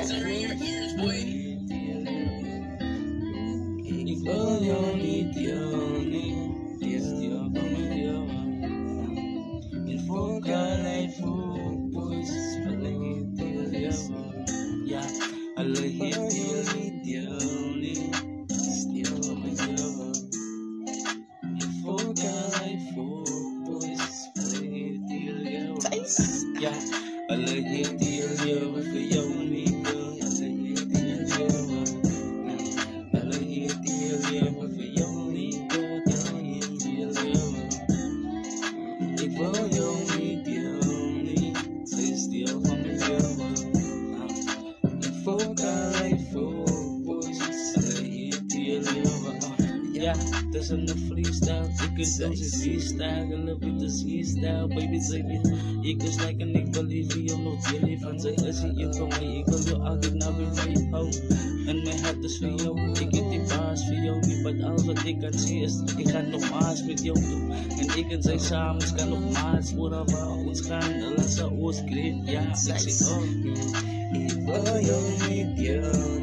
Ikaw yung still familiar. Info ka like focus, palagi till yawa. Yeah, alagi till still familiar. Info ka like focus, palagi till yawa. Yeah, alagi till yawa for your nigga. Alagi till yawa. Alagi till yawa for your nigga. Alagi till yawa. Ikaw yung still familiar. Info ka like focus, alagi till yawa. Yeah, das ist eine Freestyle, ik is onze Z-style, geloof de Z-style, baby zeg je, ik is like en ik believe je nog jullie van zij als je in van mij, ik wil je altijd naar weer van je houden. En mijn hart is voor jou, ik heb die baas voor jou, niet wat alles wat ik kan zien is, ik ga nog maas met jou doen. En ik en zij samen, ik kan nog maas worden waar ons gaan, en laat ze ons kreeg, ja, ik zeg oh. Ik wil jou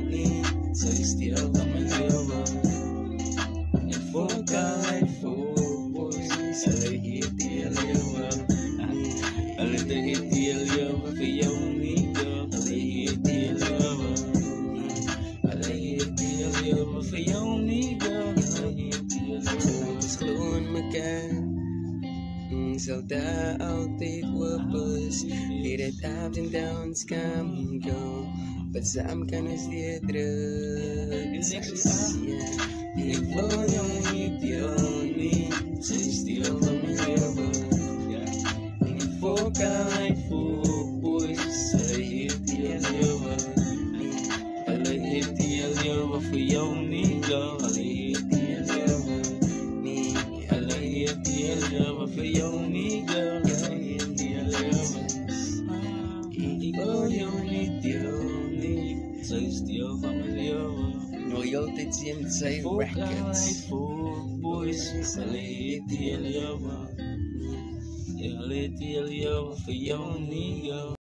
niet, zij still van mijn leven. Foca like focus, alagi till yawa. Alagi till yawa for your nigga. Alagi till yawa. Alagi till yawa for your nigga. Alagi till yawa. Kloon mekaar, zelda altijd wappers. Weer het ups and downs come go, but some kan ons weer druk. Ik wil jou niet, zij still familiar. Info ka like focus, alagi till yawa. Alagi till yawa for your nigga. Alagi till yawa. Alagi till yawa for your nigga. Alagi till yawa. Ikaw yung niet, zij still familiar. Royalty GMZ Records. Boys, alagi till yawa. Alagi till yawa for your nigga.